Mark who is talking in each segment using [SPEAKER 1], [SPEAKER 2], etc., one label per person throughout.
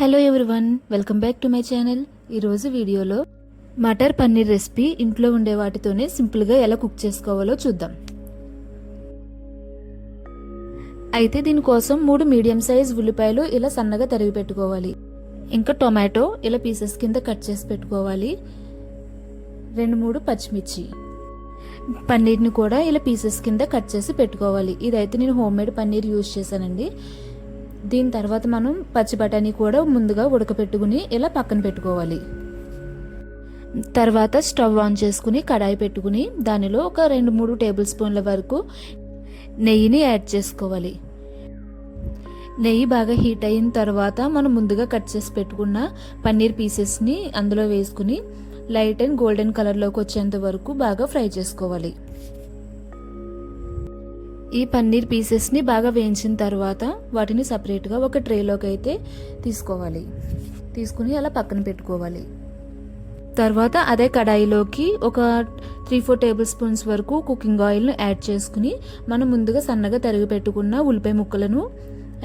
[SPEAKER 1] Hello everyone, welcome back to my channel. ఈరోజు వీడియోలో matar paneer recipe ఇంట్లో ఉండే వాటితోనే సింపుల్గా ఎలా కుక్ చేసుకోవాలో చూద్దాం. అయితే దీనికోసం 3 మీడియం సైజ్ ఉల్లిపాయలు ఇలా సన్నగా తరిగి పెట్టుకోవాలి. ఇంకా టొమాటో ఇలా పీసెస్ కింద కట్ చేసి పెట్టుకోవాలి. 2-3 పచ్చిమిర్చి, పన్నీర్ని కూడా ఇలా పీసెస్ కింద కట్ చేసి పెట్టుకోవాలి. ఇదైతే నేను హోమ్ మేడ్ పన్నీర్ యూజ్ చేశానండి. దీని తర్వాత మనం పచ్చి బఠానీ కూడా ముందుగా ఉడకపెట్టుకుని ఇలా పక్కన పెట్టుకోవాలి. తర్వాత స్టవ్ ఆన్ చేసుకుని కడాయి పెట్టుకుని దానిలో ఒక 2-3 టేబుల్ స్పూన్ల వరకు నెయ్యిని యాడ్ చేసుకోవాలి. నెయ్యి బాగా హీట్ అయిన తర్వాత మనం ముందుగా కట్ చేసి పెట్టుకున్న పన్నీర్ పీసెస్ని అందులో వేసుకుని లైట్ అండ్ గోల్డెన్ కలర్లోకి వచ్చేంత వరకు బాగా ఫ్రై చేసుకోవాలి. ఈ పన్నీర్ పీసెస్ని బాగా వేయించిన తర్వాత వాటిని సపరేట్గా ఒక ట్రేలోకి అయితే తీసుకుని అలా పక్కన పెట్టుకోవాలి. తర్వాత అదే కడాయిలోకి ఒక 3-4 టేబుల్ స్పూన్స్ వరకు కుకింగ్ ఆయిల్ను యాడ్ చేసుకుని మనం ముందుగా సన్నగా తరిగి పెట్టుకున్న ఉల్లిపాయ ముక్కలను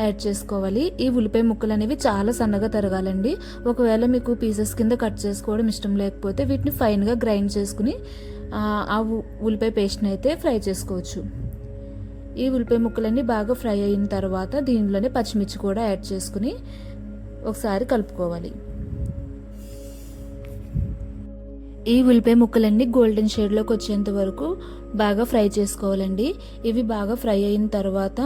[SPEAKER 1] యాడ్ చేసుకోవాలి. ఈ ఉల్లిపాయ ముక్కలు అనేవి చాలా సన్నగా తరగాలండి. ఒకవేళ మీకు పీసెస్ కింద కట్ చేసుకోవడం ఇష్టం లేకపోతే వీటిని ఫైన్గా గ్రైండ్ చేసుకుని ఆ ఉల్లిపాయ పేస్ట్ని అయితే ఫ్రై చేసుకోవచ్చు. ఈ ఉల్లిపాయ ముక్కలన్నీ బాగా ఫ్రై అయిన తర్వాత దీనిలోనే పచ్చిమిర్చి కూడా యాడ్ చేసుకుని ఒకసారి కలుపుకోవాలి. ఈ ఉల్లిపాయ ముక్కలన్నీ గోల్డెన్ షేడ్లోకి వచ్చేంత వరకు బాగా ఫ్రై చేసుకోవాలండి. ఇవి బాగా ఫ్రై అయిన తర్వాత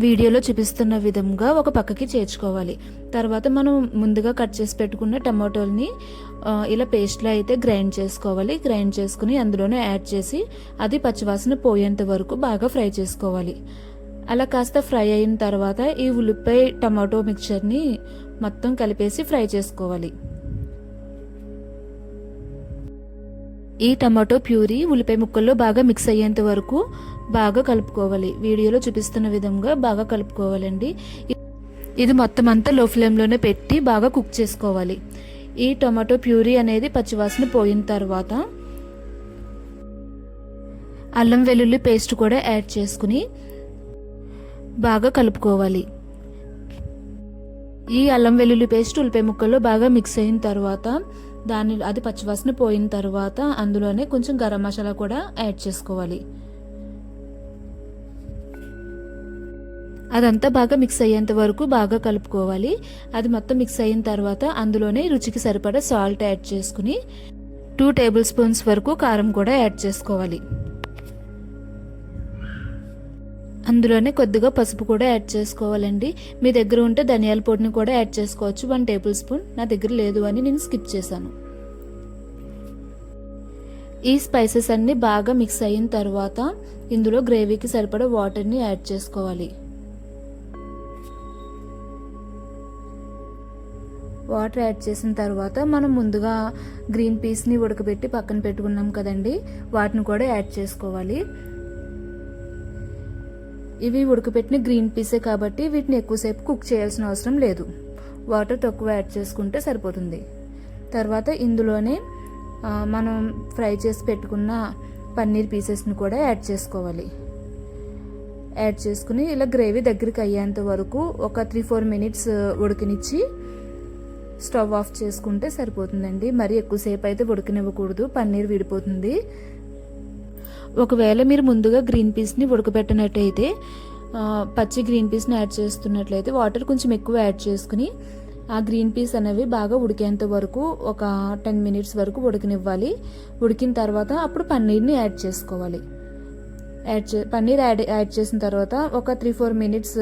[SPEAKER 1] వీడియోలో చూపిస్తున్న విధంగా ఒక పక్కకి చేర్చుకోవాలి. తర్వాత మనం ముందుగా కట్ చేసి పెట్టుకున్న టమాటోల్ని ఇలా పేస్ట్లో అయితే గ్రైండ్ చేసుకోవాలి. గ్రైండ్ చేసుకుని అందులోనే యాడ్ చేసి అది పచ్చివాసన పోయేంత వరకు బాగా ఫ్రై చేసుకోవాలి. అలా కాస్త ఫ్రై అయిన తర్వాత ఈ ఉల్లిపాయ టమాటో మిక్చర్ని మొత్తం కలిపేసి ఫ్రై చేసుకోవాలి. ఈ టమాటో ప్యూరీ ఉల్లిపాయ ముక్కల్లో బాగా మిక్స్ అయ్యేంత వరకు బాగా కలుపుకోవాలి. వీడియోలో చూపిస్తున్న విధంగా బాగా కలుపుకోవాలండి. ఇది మొత్తం అంతా లో ఫ్లేమ్లోనే పెట్టి బాగా కుక్ చేసుకోవాలి. ఈ టమాటో ప్యూరీ అనేది పచ్చివాసన పోయిన తర్వాత అల్లం వెల్లుల్లి పేస్ట్ కూడా యాడ్ చేసుకుని బాగా కలుపుకోవాలి. ఈ అల్లం వెల్లుల్లి పేస్ట్ ఉల్లిపాయ ముక్కల్లో బాగా మిక్స్ అయిన తర్వాత అది పచ్చివాసన పోయిన తర్వాత అందులోనే కొంచెం గరం మసాలా కూడా యాడ్ చేసుకోవాలి. అదంతా బాగా మిక్స్ అయ్యేంత వరకు బాగా కలుపుకోవాలి. అది మొత్తం మిక్స్ అయిన తర్వాత అందులోనే రుచికి సరిపడా సాల్ట్ యాడ్ చేసుకుని 2 టేబుల్ స్పూన్స్ వరకు కారం కూడా యాడ్ చేసుకోవాలి. అందులోనే కొద్దిగా పసుపు కూడా యాడ్ చేసుకోవాలండి. మీ దగ్గర ఉంటే ధనియాల పొడిని కూడా యాడ్ చేసుకోవచ్చు, 1 టేబుల్ స్పూన్. నా దగ్గర లేదు అని నేను స్కిప్ చేశాను. ఈ స్పైసెస్ అన్ని బాగా మిక్స్ అయిన తర్వాత ఇందులో గ్రేవీకి సరిపడా వాటర్ని యాడ్ చేసుకోవాలి. వాటర్ యాడ్ చేసిన తర్వాత మనం ముందుగా గ్రీన్ పీస్ని ఉడకబెట్టి పక్కన పెట్టుకున్నాం కదండి, వాటిని కూడా యాడ్ చేసుకోవాలి. ఇవి ఉడకబెట్టిన గ్రీన్ పీసే కాబట్టి వీటిని ఎక్కువసేపు కుక్ చేయాల్సిన అవసరం లేదు. వాటర్ తక్కువ యాడ్ చేసుకుంటే సరిపోతుంది. తర్వాత ఇందులోనే మనం ఫ్రై చేసి పెట్టుకున్న పన్నీర్ పీసెస్ని కూడా యాడ్ చేసుకోవాలి. యాడ్ చేసుకుని ఇలా గ్రేవీ దగ్గరికి అయ్యేంత వరకు ఒక 3-4 మినిట్స్ ఉడకనిచ్చి స్టవ్ ఆఫ్ చేసుకుంటే సరిపోతుందండి. మరి ఎక్కువసేపు అయితే ఉడకనివ్వకూడదు, పన్నీర్ విడిపోతుంది. ఒకవేళ మీరు ముందుగా గ్రీన్ పీస్ని ఉడకబెట్టినట్టయితే పచ్చి గ్రీన్ పీస్ని యాడ్ చేస్తున్నట్లయితే వాటర్ కొంచెం ఎక్కువ యాడ్ చేసుకుని ఆ గ్రీన్ పీస్ అనేవి బాగా ఉడికేంత వరకు ఒక 10 మినిట్స్ వరకు ఉడకనివ్వాలి. ఉడికిన తర్వాత అప్పుడు పన్నీర్ని యాడ్ చేసుకోవాలి. పన్నీర్ యాడ్ చేసిన తర్వాత ఒక 3-4 మినిట్స్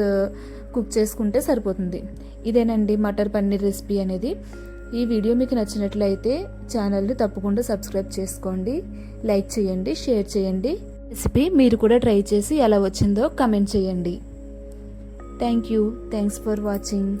[SPEAKER 1] కుక్ చేసుకుంటే సరిపోతుంది. ఇదేనండి మటర్ పన్నీర్ రెసిపీ అనేది. ఈ వీడియో మీకు నచ్చినట్లయితే ఛానల్ని తప్పకుండా సబ్స్క్రైబ్ చేసుకోండి, లైక్ చేయండి, షేర్ చేయండి. రెసిపీ మీరు కూడా ట్రై చేసి ఎలా వచ్చిందో కమెంట్ చేయండి. Thanks for watching.